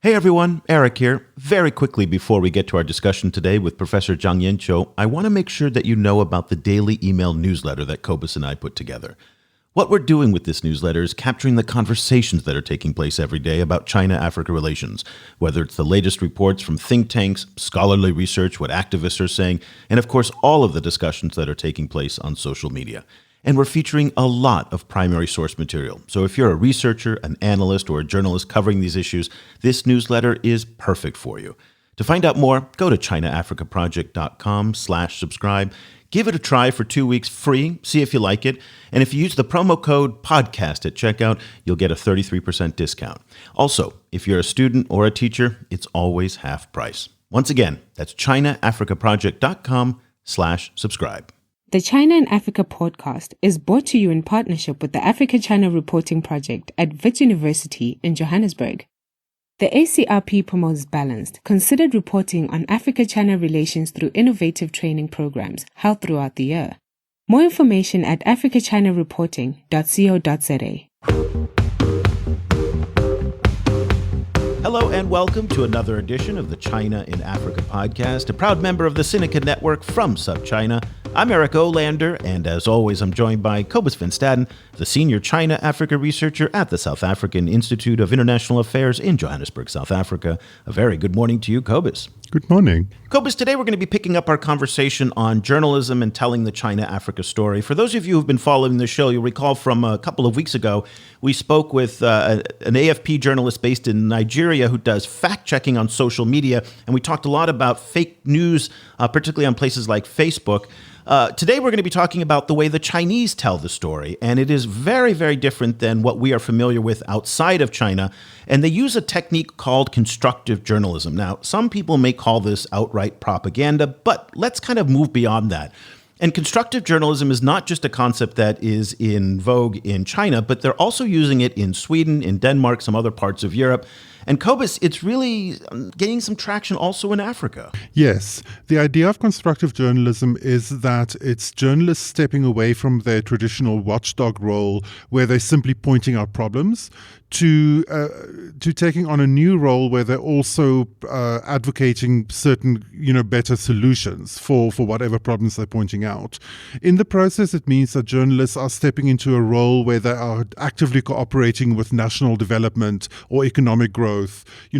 Hey everyone, Eric here. Very quickly before we get to our discussion today with Professor Zhang Yanqiu, I want to make sure that you know about the daily email newsletter that Cobus and I put together. What we're doing with this newsletter is capturing the conversations that are taking place every day about China-Africa relations, whether it's the latest reports from think tanks, scholarly research, what activists are saying, and of course all of the discussions that are taking place on social media. And we're featuring a lot of primary source material. So if you're a researcher, an analyst, or a journalist covering these issues, this newsletter is perfect for you. To find out more, go to chinaafricaproject.com/subscribe. Give it a try for 2 weeks free, see if you like it. And if you use the promo code PODCAST at checkout, you'll get a 33% discount. Also, if you're a student or a teacher, it's always half price. Once again, that's chinaafricaproject.com/subscribe. The China and Africa podcast is brought to you in partnership with the Africa-China Reporting Project at Wits University in Johannesburg. The ACRP promotes balanced, considered reporting on Africa-China relations through innovative training programs held throughout the year. More information at africachinareporting.co.za. Hello and welcome to another edition of the China in Africa podcast, a proud member of the Sinica Network from SubChina. I'm Eric Olander, and as always, I'm joined by Cobus van Staden, the senior China-Africa researcher at the South African Institute of International Affairs in Johannesburg, South Africa. A very good morning to you, Cobus. Good morning. Cobus, today we're going to be picking up our conversation on journalism and telling the China-Africa story. For those of you who've been following the show, you'll recall from a couple of weeks ago, we spoke with an AFP journalist based in Nigeria who does fact-checking on social media, and we talked a lot about fake news, particularly on places like Facebook. Today, we're going to be talking about the way the Chinese tell the story, and it is very, very different than what we are familiar with outside of China, and they use a technique called constructive journalism. Now, some people may call this outright propaganda, but let's kind of move beyond that. And constructive journalism is not just a concept that is in vogue in China, but they're also using it in Sweden, in Denmark, some other parts of Europe. And Cobus, it's really gaining some traction also in Africa. Yes. The idea of constructive journalism is that it's journalists stepping away from their traditional watchdog role where they're simply pointing out problems to taking on a new role where they're also advocating certain, better solutions for whatever problems they're pointing out. In the process, it means that journalists are stepping into a role where they are actively cooperating with national development or economic growth.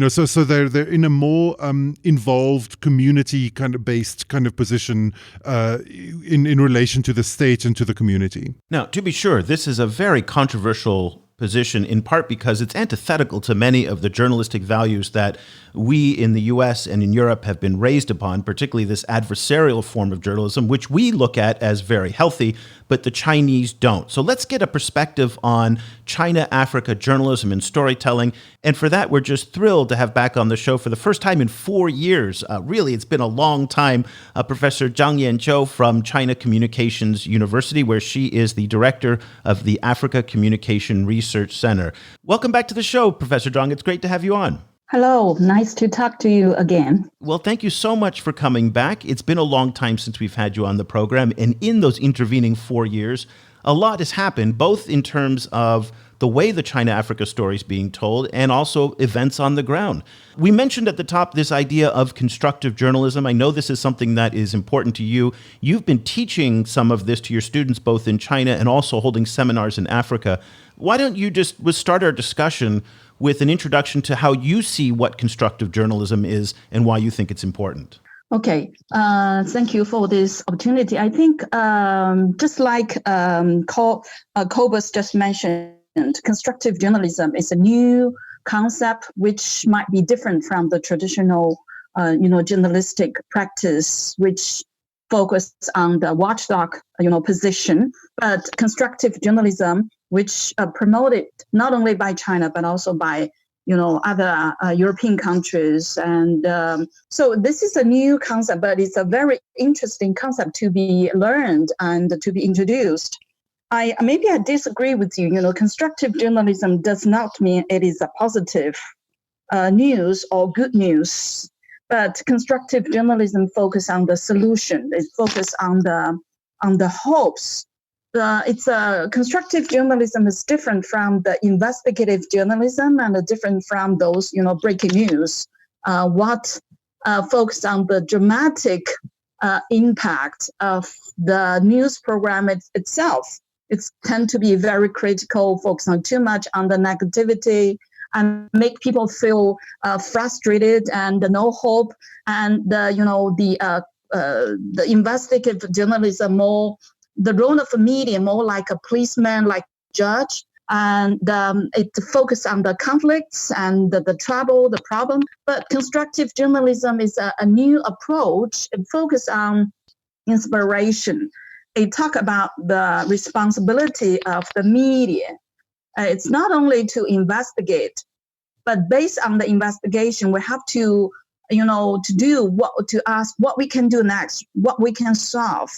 So they're in a more involved community kind of based kind of position in relation to the state and to the community. Now, to be sure, this is a very controversial position, in part because it's antithetical to many of the journalistic values that we in the US and in Europe have been raised upon, particularly this adversarial form of journalism, which we look at as very healthy, but the Chinese don't. So let's get a perspective on China-Africa journalism and storytelling. And for that, we're just thrilled to have back on the show for the first time in 4 years. Really, it's been a long time. Professor Zhang Yanqiu from China Communications University, where she is the director of the Africa Communication Research Center. Welcome back to the show, Professor Zhang. It's great to have you on. Hello, nice to talk to you again. Well, thank you so much for coming back. It's been a long time since we've had you on the program, and in those intervening 4 years, a lot has happened, both in terms of the way the China-Africa story is being told and also events on the ground. We mentioned at the top this idea of constructive journalism. I know this is something that is important to you. You've been teaching some of this to your students, both in China and also holding seminars in Africa. Why don't you just start our discussion with an introduction to how you see what constructive journalism is and why you think it's important? Okay, thank you for this opportunity. I think just like Cobus just mentioned, constructive journalism is a new concept which might be different from the traditional, journalistic practice, which focus on the watchdog, position. But constructive journalism, which promoted not only by China but also by other European countries. And so this is a new concept, but it's a very interesting concept to be learned and to be introduced. I disagree with you. Constructive journalism does not mean it is a positive news or good news, but constructive journalism focus on the solution. It focus on the hopes it's constructive journalism is different from the investigative journalism and different from those, breaking news. What focus on the dramatic impact of the news program itself. It's tend to be very critical, focus on too much on the negativity and make people feel frustrated and no hope. And the investigative journalism more the role of the media more like a policeman, like judge, and it focuses on the conflicts and the trouble, the problem. But constructive journalism is a new approach. It focuses on inspiration. It talk about the responsibility of the media. It's not only to investigate, but based on the investigation, we have to, to ask what we can do next, what we can solve.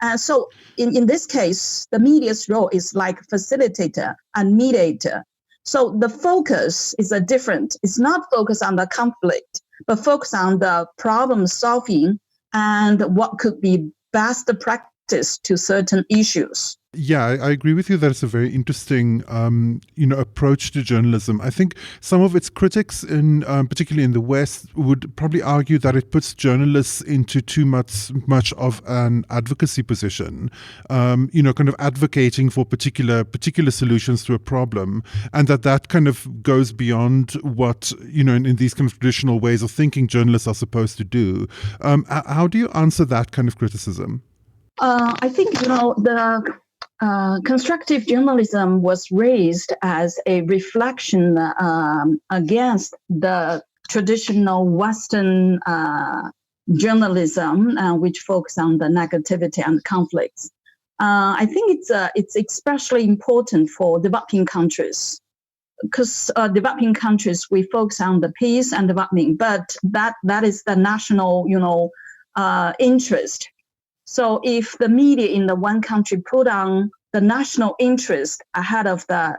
And so in this case, the media's role is like facilitator and mediator. So the focus is different. It's not focused on the conflict, but focused on the problem solving and what could be best practice to certain issues. Yeah, I agree with you that it's a very interesting, approach to journalism. I think some of its critics, particularly in the West, would probably argue that it puts journalists into too much of an advocacy position, kind of advocating for particular solutions to a problem, and that kind of goes beyond what, in these kind of traditional ways of thinking journalists are supposed to do. How do you answer that kind of criticism? I think, the constructive journalism was raised as a reflection against the traditional Western journalism, which focus on the negativity and conflicts. I think it's especially important for developing countries, because developing countries, we focus on the peace and development, but that is the national, interest. So if the media in the one country put on the national interest ahead of their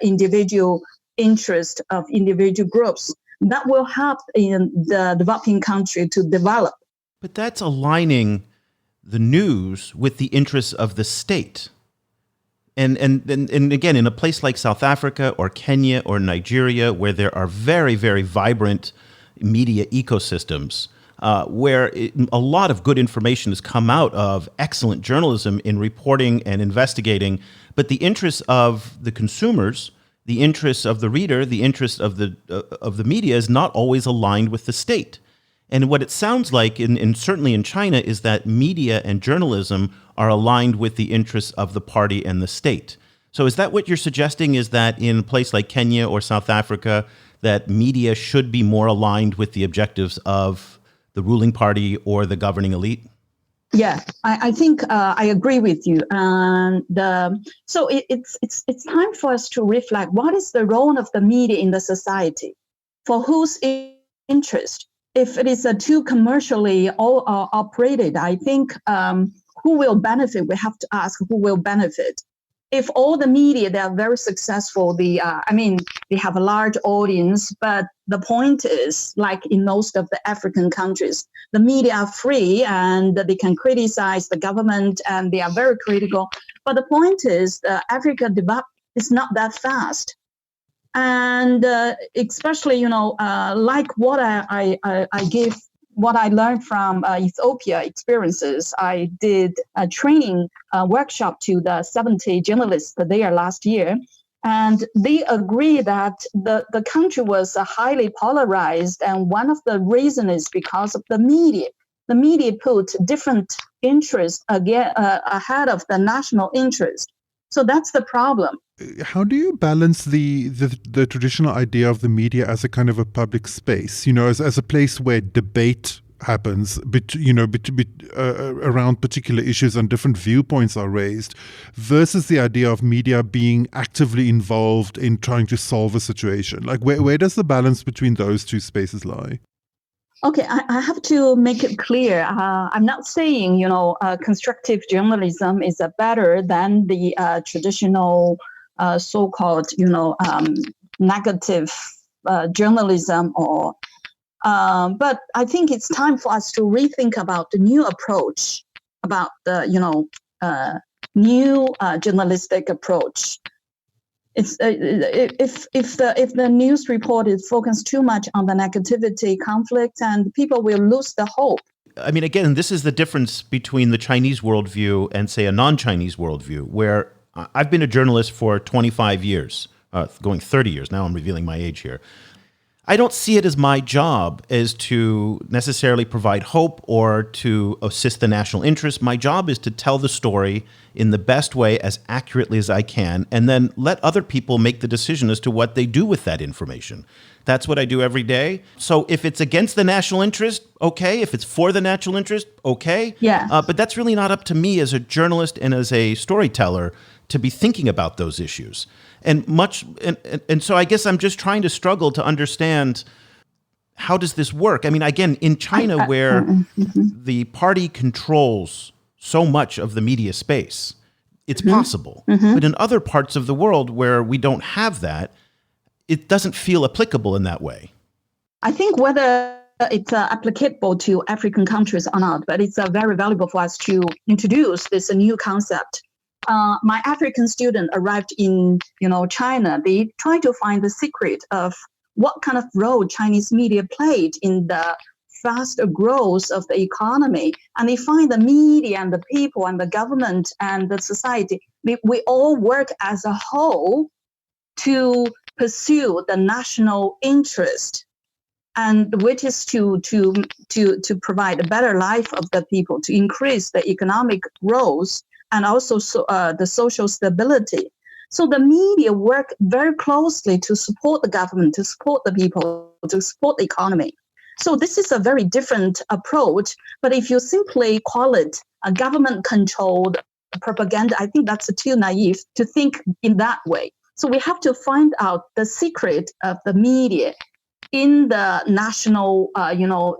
individual interest of individual groups, that will help in the developing country to develop. But that's aligning the news with the interests of the state. And again, in a place like South Africa or Kenya or Nigeria, where there are very, very vibrant media ecosystems, where a lot of good information has come out of excellent journalism in reporting and investigating, but the interests of the consumers, the interests of the reader, the interests of the media is not always aligned with the state. And what it sounds like, certainly in China, is that media and journalism are aligned with the interests of the party and the state. So is that what you're suggesting, is that in a place like Kenya or South Africa, that media should be more aligned with the objectives of the ruling party or the governing elite? Yeah, I think I agree with you. And so it's time for us to reflect, what is the role of the media in the society? For whose interest? If it is too commercially operated, I think who will benefit? We have to ask who will benefit. If all the media, they are very successful, they have a large audience, but the point is, like in most of the African countries, the media are free and they can criticize the government and they are very critical. But the point is, Africa developed is not that fast. And especially, like what what I learned from Ethiopia experiences, I did a training workshop to the 70 journalists there last year. And they agree that the country was highly polarized. And one of the reasons is because of the media. The media put different interests ahead of the national interest. So that's the problem. How do you balance the traditional idea of the media as a kind of a public space, as a place where debate happens, around particular issues and different viewpoints are raised, versus the idea of media being actively involved in trying to solve a situation? Like, where does the balance between those two spaces lie? Okay, I have to make it clear. I'm not saying, constructive journalism is better than the traditional so-called, negative journalism, but I think it's time for us to rethink about the new approach about the, new journalistic approach. It's if the news report is focused too much on the negativity, conflict, and people will lose the hope. I mean, again, this is the difference between the Chinese worldview and, say, a non-Chinese worldview, where I've been a journalist for 25 years, going 30 years. Now I'm revealing my age here. I don't see it as my job as to necessarily provide hope or to assist the national interest. My job is to tell the story in the best way, as accurately as I can, and then let other people make the decision as to what they do with that information. That's what I do every day. So if it's against the national interest, okay. If it's for the national interest, okay. Yeah. But that's really not up to me as a journalist and as a storyteller to be thinking about those issues. And so I guess I'm just trying to struggle to understand, how does this work? I mean, again, in China, where the party controls so much of the media space, it's possible. But in other parts of the world where we don't have that, it doesn't feel applicable in that way. I think whether it's applicable to African countries or not, but it's very valuable for us to introduce this new concept. My African student arrived in, China. They tried to find the secret of what kind of role Chinese media played in the fast growth of the economy. And they find the media and the people and the government and the society, we all work as a whole to pursue the national interest, and which is to provide a better life of the people, to increase the economic growth and also the social stability. So the media work very closely to support the government, to support the people, to support the economy. So this is a very different approach. But if you simply call it a government-controlled propaganda, I think that's too naive to think in that way. So we have to find out the secret of the media in the national,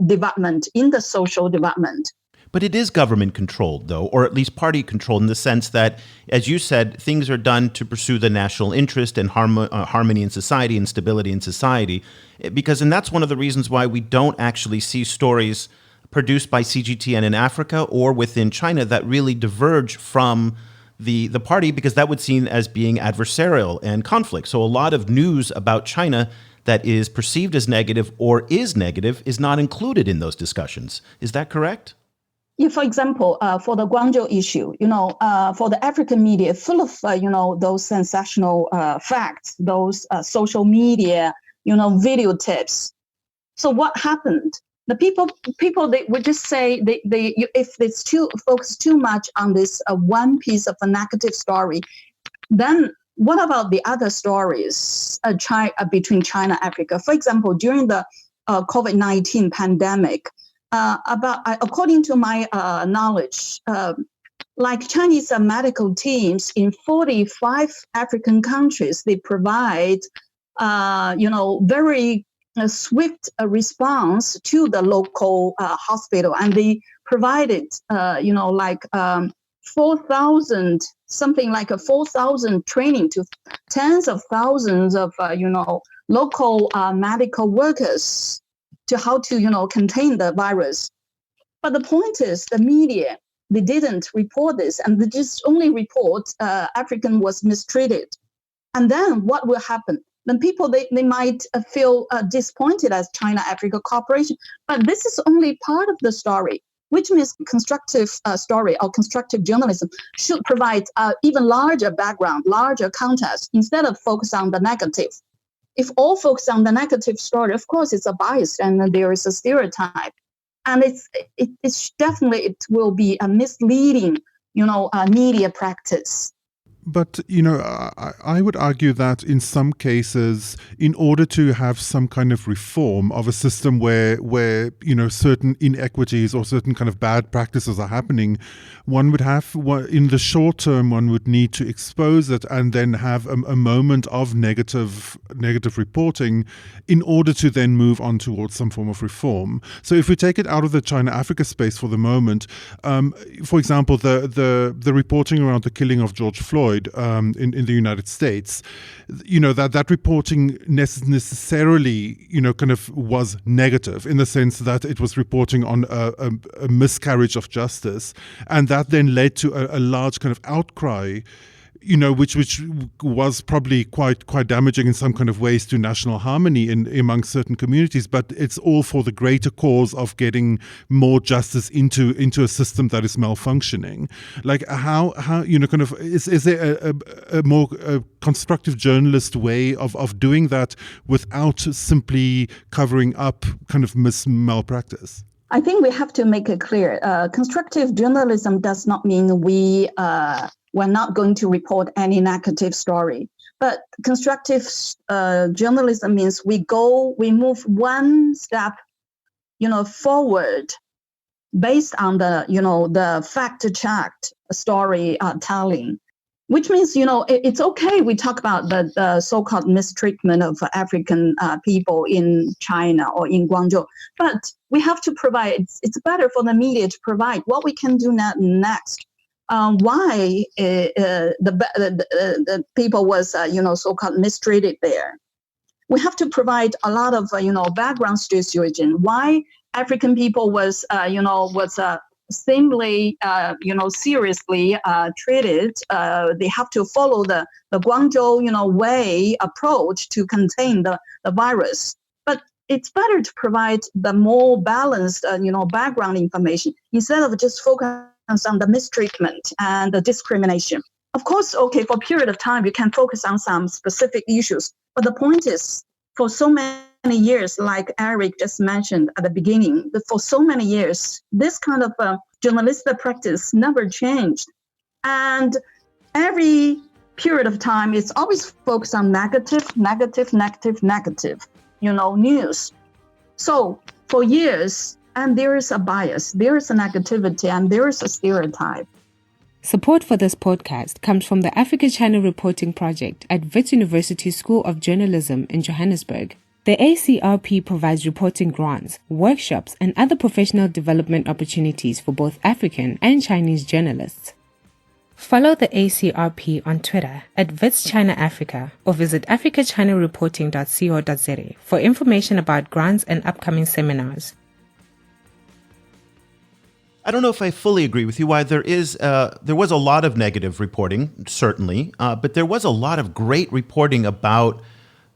development, in the social development. But it is government controlled, though, or at least party controlled, in the sense that, as you said, things are done to pursue the national interest and harmony in society and stability in society. And that's one of the reasons why we don't actually see stories produced by CGTN in Africa or within China that really diverge from the party, because that would seem as being adversarial and conflict. So a lot of news about China that is perceived as negative or is negative is not included in those discussions. Is that correct? Yeah, for example, for the Guangzhou issue, for the African media, full of, those sensational facts, those social media, video tips. So what happened? The people, they would just say if it's focused too much on this one piece of a negative story, then what about the other stories between China and Africa? For example, during the COVID-19 pandemic, according to my knowledge, like Chinese medical teams in 45 African countries, they provide, very swift response to the local hospital, and they provided, 4,000, something like 4,000 training to tens of thousands of, local medical workers to how to, contain the virus. But the point is, the media, they didn't report this, and they just only report African was mistreated. And then what will happen? Then people, they might feel disappointed as China-Africa cooperation. But this is only part of the story, which means constructive story or constructive journalism should provide even larger background, larger context, instead of focus on the negative. If all focus on the negative story, of course, it's a bias and there is a stereotype. And it's definitely, it will be a misleading, media practice. But, I would argue that in some cases, in order to have some kind of reform of a system where certain inequities or certain kind of bad practices are happening, one would have, in the short term, one would need to expose it and then have a moment of negative reporting in order to then move on towards some form of reform. So if we take it out of the China-Africa space for the moment, for example, the reporting around the killing of George Floyd, tabloid in the United States, that reporting necessarily, kind of was negative in the sense that it was reporting on a miscarriage of justice. And that then led to a large kind of outcry, which was probably quite damaging in some kind of ways to national harmony among certain communities. But it's all for the greater cause of getting more justice into a system that is malfunctioning. Like how kind of is there a more constructive journalist way of doing that without simply covering up kind of malpractice? I think we have to make it clear. Constructive journalism does not mean we're not going to report any negative story. But constructive journalism means we move one step, forward based on the fact-checked story telling. Which means, it's okay we talk about the so-called mistreatment of African people in China or in Guangzhou, but we have to provide, it's better for the media to provide what we can do next. Why the people was, so-called mistreated there. We have to provide a lot of, background situation. Why African people was simply, seriously treated. They have to follow the Guangzhou, way approach to contain the virus. But it's better to provide the more balanced, background information instead of just focus on the mistreatment and the discrimination. Of course, okay, for a period of time, you can focus on some specific issues. But the point is, for so many years, like Eric just mentioned at the beginning, for so many years, this kind of journalistic practice never changed. And every period of time, it's always focused on negative, news. So for years, and there is a bias, there is a negativity, and there is a stereotype. Support for this podcast comes from the Africa-China Reporting Project at Wits University School of Journalism in Johannesburg. The ACRP provides reporting grants, workshops, and other professional development opportunities for both African and Chinese journalists. Follow the ACRP on Twitter at Wits China Africa or visit africachinareporting.co.za for information about grants and upcoming seminars. I don't know if I fully agree with you. Why there was a lot of negative reporting, certainly, but there was a lot of great reporting about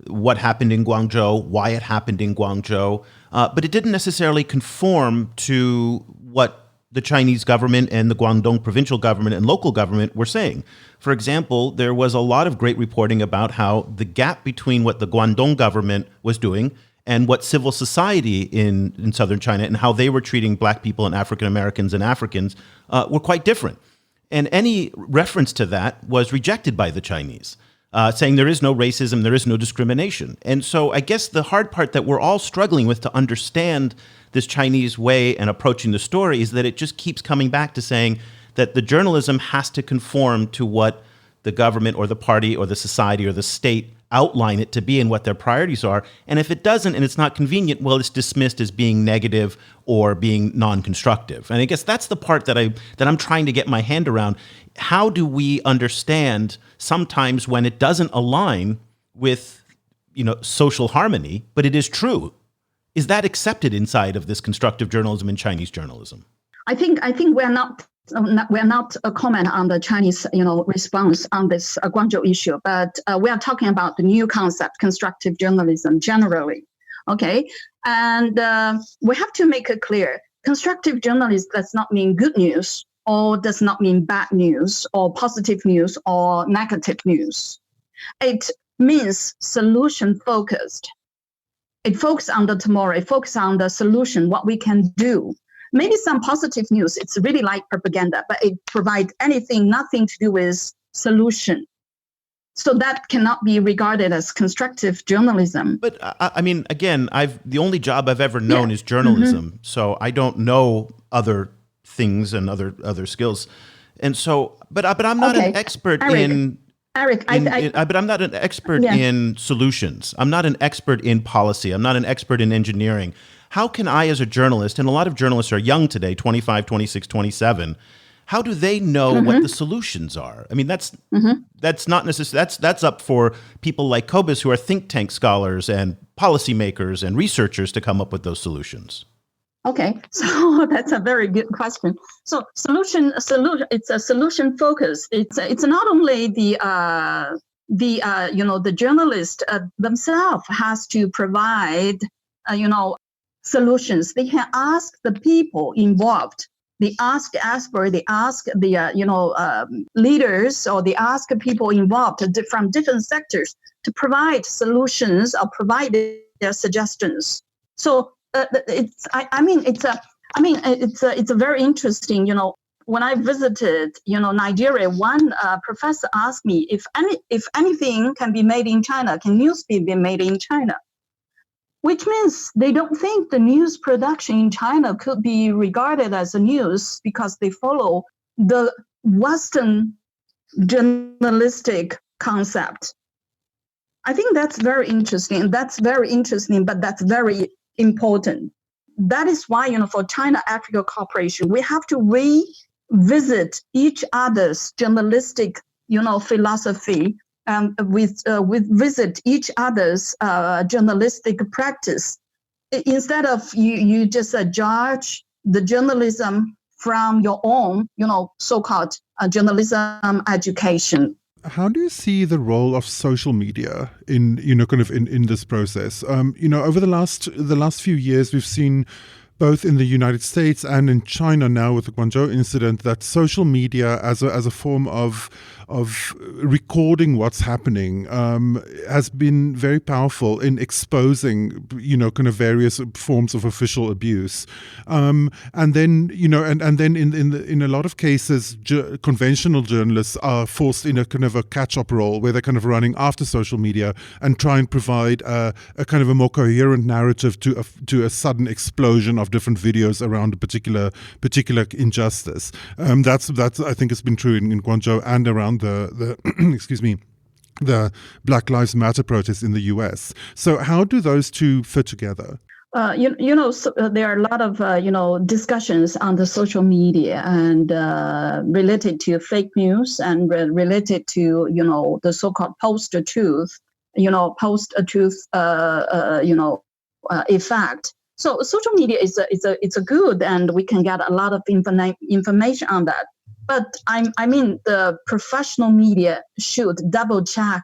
what happened in Guangzhou, why it happened in Guangzhou, but it didn't necessarily conform to what the Chinese government and the Guangdong provincial government and local government were saying. For example, there was a lot of great reporting about how the gap between what the Guangdong government was doing and what civil society in southern China and how they were treating Black people and African Americans and Africans were quite different. And any reference to that was rejected by the Chinese, saying there is no racism, there is no discrimination. And so I guess the hard part that we're all struggling with to understand this Chinese way and approaching the story is that it just keeps coming back to saying that the journalism has to conform to what the government or the party or the society or the state outline it to be and what their priorities are. And if it doesn't and it's not convenient, well, it's dismissed as being negative or being non-constructive. And I guess that's the part that I'm trying to get my hand around. How do we understand sometimes when it doesn't align with, social harmony, but it is true? Is that accepted inside of this constructive journalism and Chinese journalism? I think we're not a comment on the Chinese, response on this Guangzhou issue, but we are talking about the new concept, constructive journalism generally. Okay, and we have to make it clear: constructive journalism does not mean good news, or does not mean bad news, or positive news, or negative news. It means solution focused. It focuses on the tomorrow. It focuses on the solution, what we can do. Maybe some positive news, it's really like propaganda, but it provides nothing to do with solution. So that cannot be regarded as constructive journalism. But I mean, again, the only job I've ever known is journalism. Mm-hmm. So I don't know other things and other skills. And so, but I'm not an expert but I'm not an expert in solutions. I'm not an expert in policy. I'm not an expert in engineering. How can I, as a journalist, and a lot of journalists are young today, 25, 26, 27, how do they know what the solutions are? I mean, that's not necessarily, that's up for people like Cobus, who are think tank scholars and policymakers and researchers, to come up with those solutions. Okay, so that's a very good question. So solution, it's a solution focus. It's not only the journalist themselves has to provide solutions. They can ask the people involved. They ask the expert. They ask the leaders, or they ask people involved from different sectors to provide solutions or provide their suggestions. So it's a very interesting. When I visited Nigeria, one professor asked me if anything can be made in China, can news be made in China? Which means they don't think the news production in China could be regarded as a news, because they follow the Western journalistic concept. I think that's very interesting. But that's very important. That is why, for China-Africa cooperation, we have to revisit each other's journalistic, philosophy, visit each other's journalistic practice, instead of you just judge the journalism from your own, so-called journalism education. How do you see the role of social media in this process? Over the last few years, we've seen, both in the United States and in China now with the Guangzhou incident, that social media as a form of recording what's happening has been very powerful in exposing various forms of official abuse, and then in a lot of cases conventional journalists are forced in a kind of a catch-up role, where they're kind of running after social media and try and provide a kind of a more coherent narrative to a sudden explosion of different videos around a particular injustice. That's I think it's been true in Guangzhou and around the excuse me, the Black Lives Matter protests in the US. So how do those two fit together? So there are a lot of discussions on the social media and related to fake news and related to the so-called post-truth effect. So social media is a good, and we can get a lot of information on that. But I mean, the professional media should double check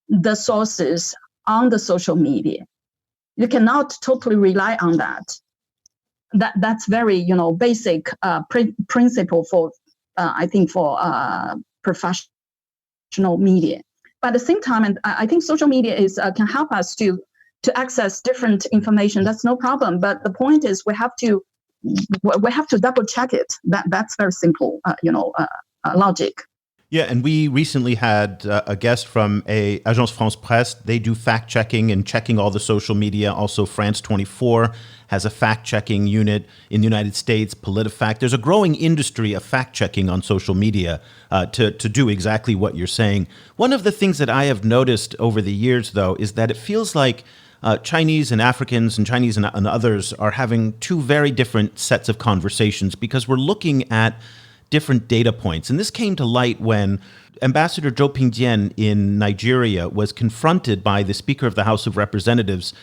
the sources on the social media. You cannot totally rely on that. That's very basic principle for I think for professional media. But at the same time, and I think social media can help us to access different information. That's no problem. But the point is, we have to double check it. That's very simple, logic. Yeah, and we recently had a guest from Agence France Presse. They do fact-checking and checking all the social media. Also, France 24 has a fact-checking unit in the United States, PolitiFact. There's a growing industry of fact-checking on social media to do exactly what you're saying. One of the things that I have noticed over the years, though, is that it feels like Chinese and Africans and Chinese and others are having two very different sets of conversations, because we're looking at different data points. And this came to light when Ambassador Zhou Pingjian in Nigeria was confronted by the Speaker of the House of Representatives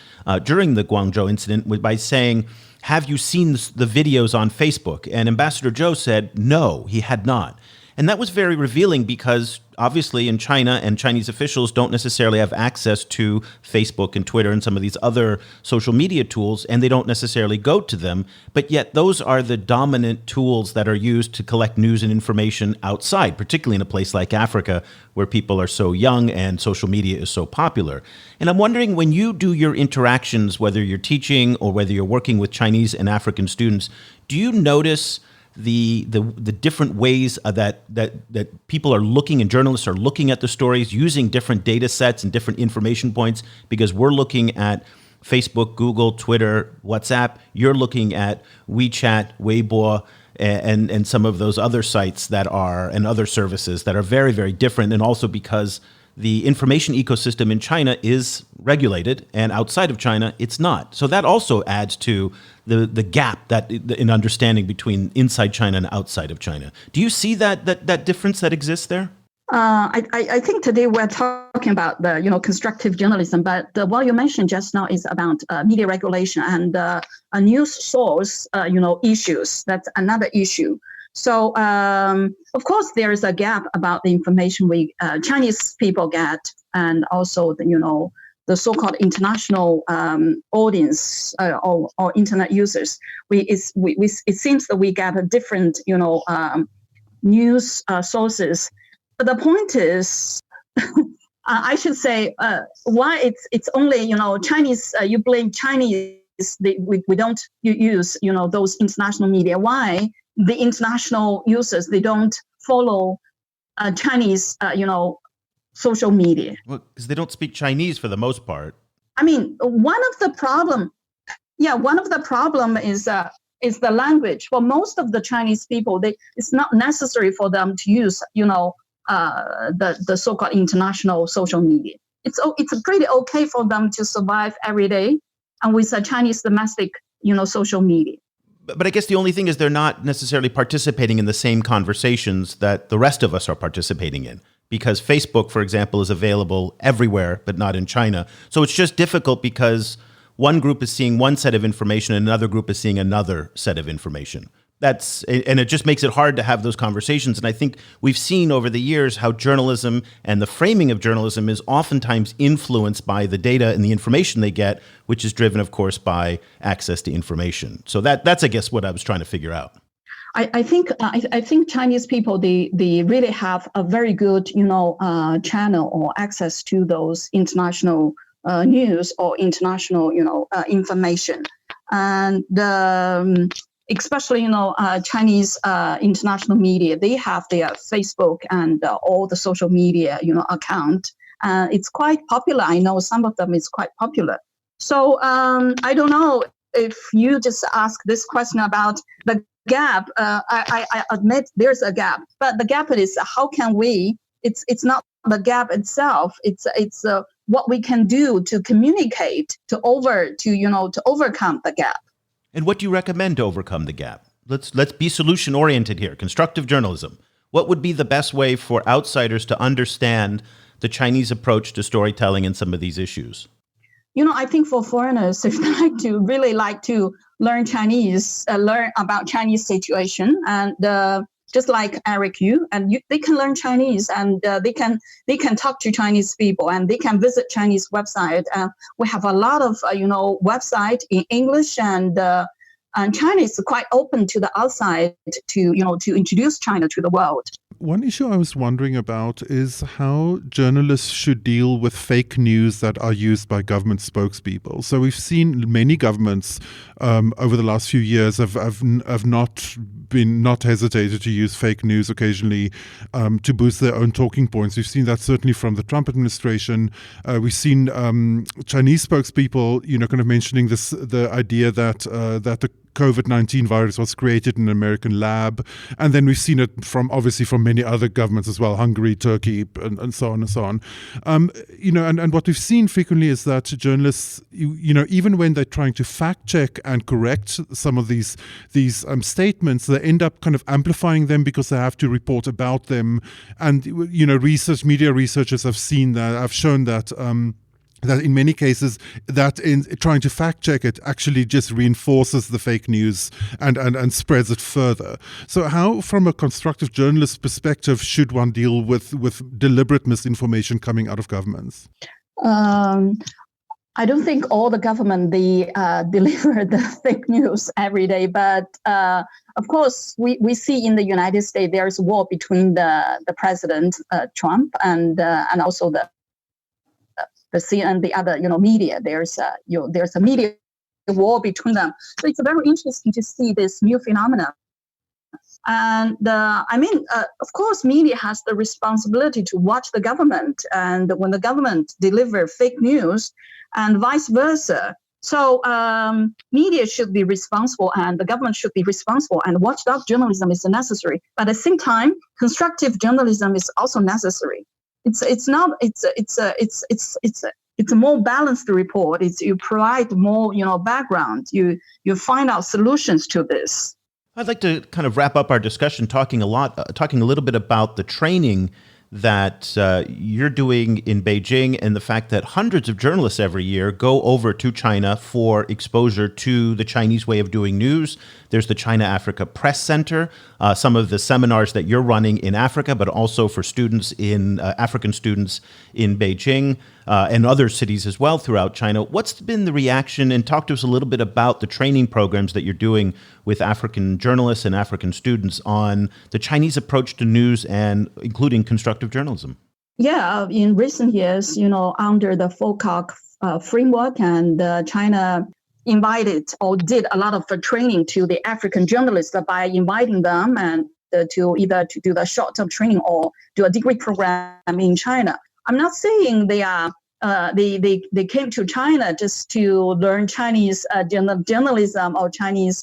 during the Guangzhou incident by saying, "Have you seen the videos on Facebook?" And Ambassador Zhou said, no, he had not. And that was very revealing, because obviously in China, and Chinese officials don't necessarily have access to Facebook and Twitter and some of these other social media tools, and they don't necessarily go to them. But yet those are the dominant tools that are used to collect news and information outside, particularly in a place like Africa, where people are so young and social media is so popular. And I'm wondering, when you do your interactions, whether you're teaching or whether you're working with Chinese and African students, do you notice the different ways that people are looking, and journalists are looking at the stories using different data sets and different information points? Because we're looking at Facebook, Google, Twitter, WhatsApp. You're looking at WeChat, Weibo, and some of those other sites and other services that are very, very different. And also because the information ecosystem in China is regulated, and outside of China, it's not. So that also adds to the gap that in understanding between inside China and outside of China. Do you see that difference that exists there? I think today we're talking about the constructive journalism, but what you mentioned just now is about media regulation and a news source issues. That's another issue. So of course there is a gap about the information we Chinese people get, and also the so-called international audience or internet users. It seems that we get a different news sources. But the point is, I should say, why it's only Chinese. You blame Chinese. We don't use those international media. Why the international users they don't follow Chinese social media? Well, because they don't speak Chinese for the most part. I mean, one of the problem is the language. For most of the Chinese people, it's not necessary for them to use the so-called international social media. It's pretty okay for them to survive every day and with a Chinese domestic social media. But I guess the only thing is they're not necessarily participating in the same conversations that the rest of us are participating in, because Facebook, for example, is available everywhere, but not in China. So it's just difficult because one group is seeing one set of information and another group is seeing another set of information. And it just makes it hard to have those conversations. And I think we've seen over the years how journalism and the framing of journalism is oftentimes influenced by the data and the information they get, which is driven, of course, by access to information. So that's, I guess, what I was trying to figure out. I think Chinese people they really have a very good channel or access to those international news or international information, and especially Chinese international media, they have their Facebook and all the social media account. It's quite popular. I know some of them is quite popular. So I don't know if you just ask this question about the gap. I admit there's a gap, but the gap is how can we? It's not the gap itself. It's what we can do to communicate to overcome the gap. And what do you recommend to overcome the gap? Let's be solution oriented here. Constructive journalism. What would be the best way for outsiders to understand the Chinese approach to storytelling and some of these issues? I think for foreigners, if they really like to learn Chinese, learn about Chinese situation, and just like Eric Yu, they can learn Chinese, and they can talk to Chinese people, and they can visit Chinese website. We have a lot of website in English, and China is quite open to the outside to introduce China to the world. One issue I was wondering about is how journalists should deal with fake news that are used by government spokespeople. So we've seen many governments over the last few years have not hesitated to use fake news occasionally to boost their own talking points. We've seen that certainly from the Trump administration. We've seen Chinese spokespeople, kind of mentioning the idea that the COVID-19 virus was created in an American lab. And then we've seen it from many other governments as well, Hungary, Turkey, and so on and so on. And what we've seen frequently is that journalists, even when they're trying to fact check and correct some of these statements, they end up kind of amplifying them because they have to report about them. And, media researchers have shown that that in many cases, that in trying to fact check it actually just reinforces the fake news and spreads it further. So how, from a constructive journalist perspective, should one deal with deliberate misinformation coming out of governments? I don't think all the government they deliver the fake news every day, but of course we see in the United States there is a war between the president Trump and also the CNN and the other media. There's a media war between them. So it's very interesting to see this new phenomenon. And of course, media has the responsibility to watch the government, and when the government deliver fake news, and vice versa. So media should be responsible, and the government should be responsible, and watchdog journalism is necessary. But at the same time, constructive journalism is also necessary. it's not it's a more balanced report. It's you provide more background. You find out solutions to this. I'd like to kind of wrap up our discussion talking a little bit about the training that you're doing in Beijing and the fact that hundreds of journalists every year go over to China for exposure to the Chinese way of doing news. There's the China-Africa Press Center, some of the seminars that you're running in Africa, but also for students in African students in Beijing and other cities as well throughout China. What's been the reaction? And talk to us a little bit about the training programs that you're doing with African journalists and African students on the Chinese approach to news and including constructive journalism. Yeah, in recent years, under the FOCAC framework, and China invited or did a lot of training to the African journalists by inviting them and to either to do the short-term training or do a degree program in China. I'm not saying they are they came to China just to learn Chinese journalism or Chinese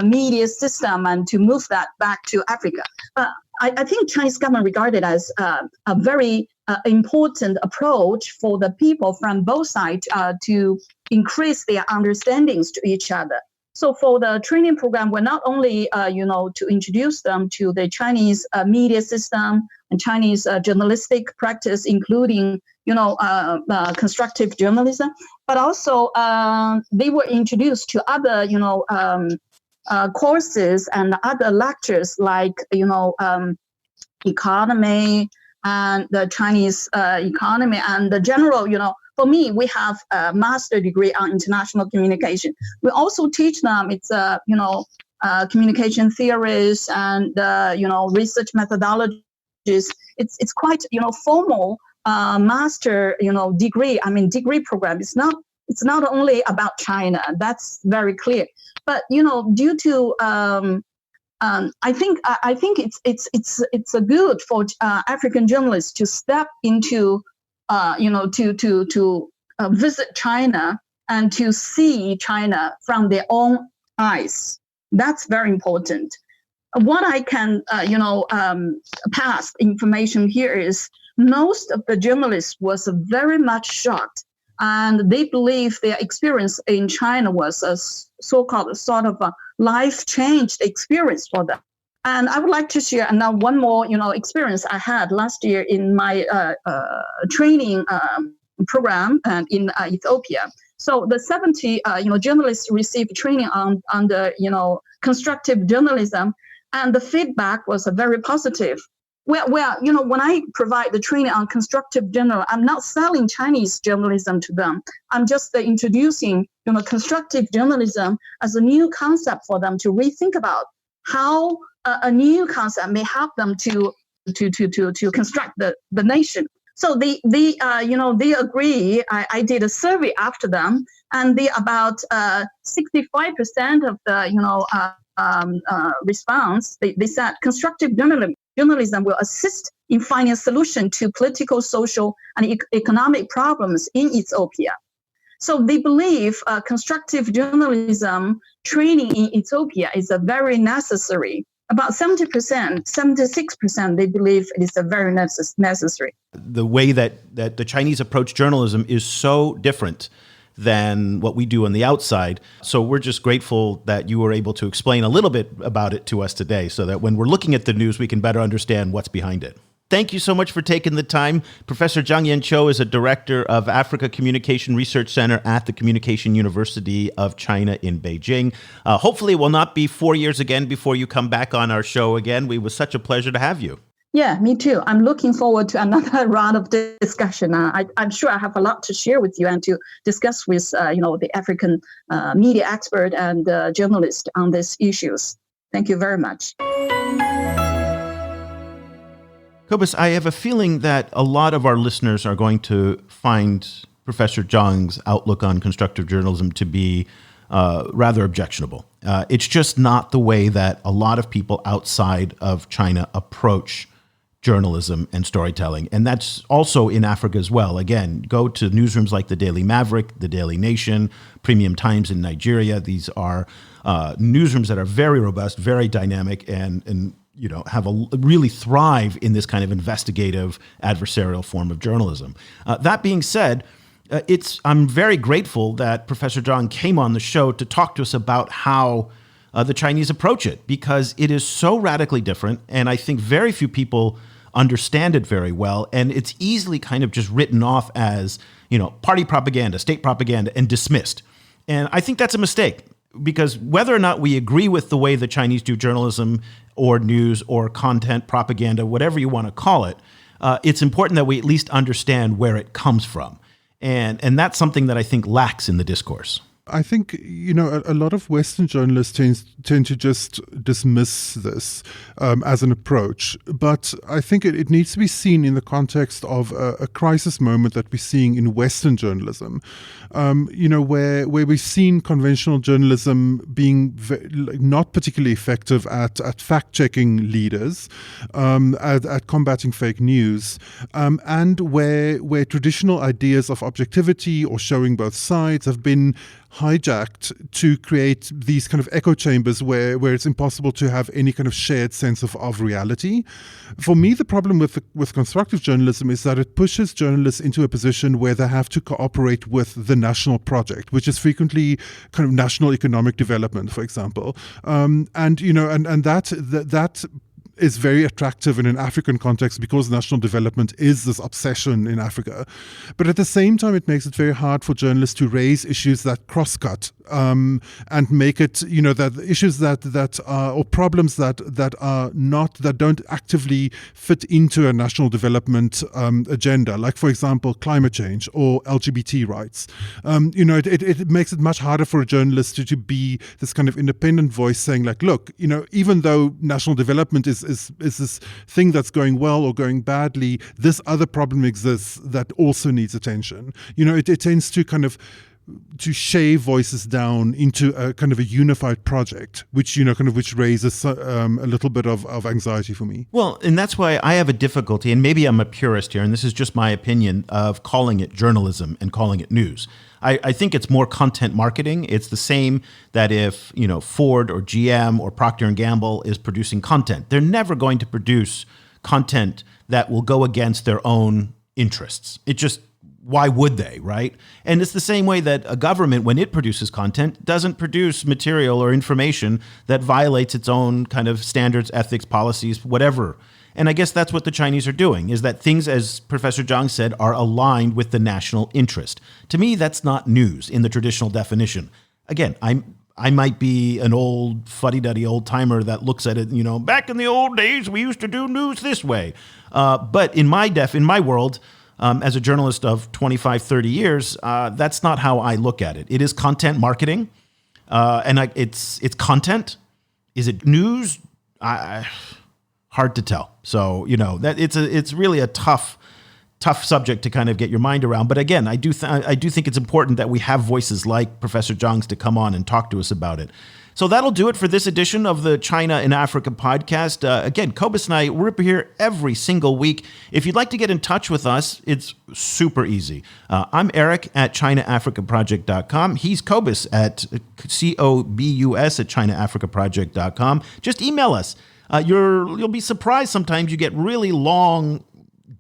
media system and to move that back to Africa. I think Chinese government regarded as a very important approach for the people from both sides to increase their understandings to each other. So for the training program, we're not only, to introduce them to the Chinese media system and Chinese journalistic practice, including, constructive journalism, but also they were introduced to other, courses and other lectures like, economy and the Chinese economy and the general, for me, we have a master degree on international communication. We also teach them communication theories and research methodologies. It's quite formal master degree. Degree program. It's not only about China. That's very clear. But due to I think it's a good for African journalists to step into to visit China and to see China from their own eyes. That's very important. What I can, pass information here is most of the journalists was very much shocked, and they believe their experience in China was a so-called sort of a life-changed experience for them. And I would like to share now one more, experience I had last year in my training program in Ethiopia. So the 70, journalists received training on the, constructive journalism, and the feedback was very positive. Well, when I provide the training on constructive journalism, I'm not selling Chinese journalism to them. I'm just introducing, constructive journalism as a new concept for them to rethink about how a new concept may help them to construct the nation. So they agree. I did a survey after them, and about 65% of the response they said constructive journalism will assist in finding a solution to political, social, and economic problems in Ethiopia. So they believe constructive journalism training in Ethiopia is a very necessary. About 70%, 76%, they believe it is a very necessary. The way that the Chinese approach journalism is so different than what we do on the outside. So we're just grateful that you were able to explain a little bit about it to us today so that when we're looking at the news, we can better understand what's behind it. Thank you so much for taking the time. Professor Zhang Yan Cho is a director of Africa Communication Research Center at the Communication University of China in Beijing. Hopefully it will not be 4 years again before you come back on our show again. It was such a pleasure to have you. Yeah, me too. I'm looking forward to another round of discussion. I'm sure I have a lot to share with you and to discuss with the African media expert and journalist on these issues. Thank you very much. Cobus, I have a feeling that a lot of our listeners are going to find Professor Zhang's outlook on constructive journalism to be rather objectionable. It's just not the way that a lot of people outside of China approach journalism and storytelling. And that's also in Africa as well. Again, go to newsrooms like the Daily Maverick, the Daily Nation, Premium Times in Nigeria. These are newsrooms that are very robust, very dynamic, and really thrive in this kind of investigative adversarial form of journalism. That being said, I'm very grateful that Professor Zhang came on the show to talk to us about how the Chinese approach it, because it is so radically different, and I think very few people understand it very well, and it's easily kind of just written off as, party propaganda, state propaganda, and dismissed. And I think that's a mistake, because whether or not we agree with the way the Chinese do journalism or news or content propaganda, whatever you want to call it, it's important that we at least understand where it comes from. And that's something that I think lacks in the discourse. I think, a lot of Western journalists tend to just dismiss this as an approach. But I think it needs to be seen in the context of a crisis moment that we're seeing in Western journalism, where we've seen conventional journalism being not particularly effective at fact-checking leaders, at combating fake news, and where traditional ideas of objectivity or showing both sides have been hijacked to create these kind of echo chambers where it's impossible to have any kind of shared sense of reality. For me, the problem with constructive journalism is that it pushes journalists into a position where they have to cooperate with the national project, which is frequently kind of national economic development, for example. And that is very attractive in an African context because national development is this obsession in Africa. But at the same time, it makes it very hard for journalists to raise issues that cross-cut and make it, that issues that are, or problems that don't actively fit into a national development agenda, like, for example, climate change or LGBT rights. It makes it much harder for a journalist to be this kind of independent voice saying, like, look, even though national development is this thing that's going well or going badly, this other problem exists that also needs attention. It tends to kind of to shave voices down into a kind of a unified project, which which raises a little bit of anxiety for me. Well, and that's why I have a difficulty, and maybe I'm a purist here, and this is just my opinion, of calling it journalism and calling it news. I think it's more content marketing. It's the same that if Ford or GM or Procter & Gamble is producing content, they're never going to produce content that will go against their own interests. Why would they, right? And it's the same way that a government, when it produces content, doesn't produce material or information that violates its own kind of standards, ethics, policies, whatever. And I guess that's what the Chinese are doing, is that things, as Professor Zhang said, are aligned with the national interest. To me, that's not news in the traditional definition. Again, I might be an old fuddy-duddy old-timer that looks at it, back in the old days, we used to do news this way. But in my world, as a journalist of 25, 30 years, that's not how I look at it. It is content marketing, and it's content. Is it news? Hard to tell. So that it's really a tough subject to kind of get your mind around. But again, I do think it's important that we have voices like Professor Zhang's to come on and talk to us about it. So that'll do it for this edition of the China in Africa podcast. Again, Cobus and I, we're up here every single week. If you'd like to get in touch with us, it's super easy. I'm Eric at ChinaAfricaProject.com. He's Cobus at COBUS at ChinaAfricaProject.com. Just email us. You'll be surprised sometimes you get really long,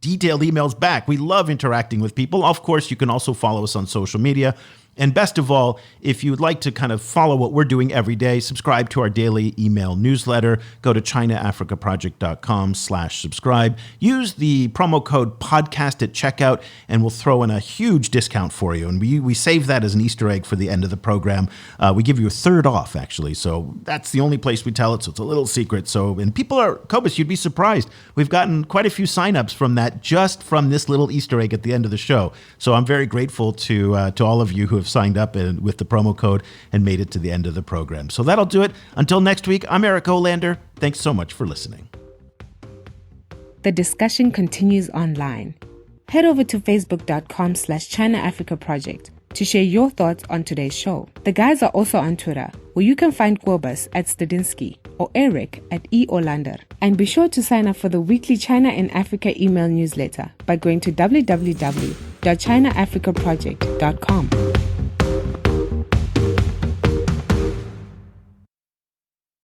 detailed emails back. We love interacting with people. Of course, you can also follow us on social media. And best of all, if you'd like to kind of follow what we're doing every day, subscribe to our daily email newsletter. Go to ChinaAfricaProject.com/subscribe. Use the promo code podcast at checkout, and we'll throw in a huge discount for you. And we save that as an Easter egg for the end of the program. We give you a third off, actually. So that's the only place we tell it. So it's a little secret. And people are, Cobus, you'd be surprised. We've gotten quite a few signups from that, just from this little Easter egg at the end of the show. So I'm very grateful to all of you who have signed up with the promo code and made it to the end of the program. So that'll do it. Until next week, I'm Eric Olander. Thanks so much for listening. The discussion continues online. Head over to facebook.com/China Africa Project to share your thoughts on today's show. The guys are also on Twitter, where you can find Kobus at Stadinsky or Eric at E. Olander. And be sure to sign up for the weekly China in Africa email newsletter by going to www.ChinaAfricaProject.com.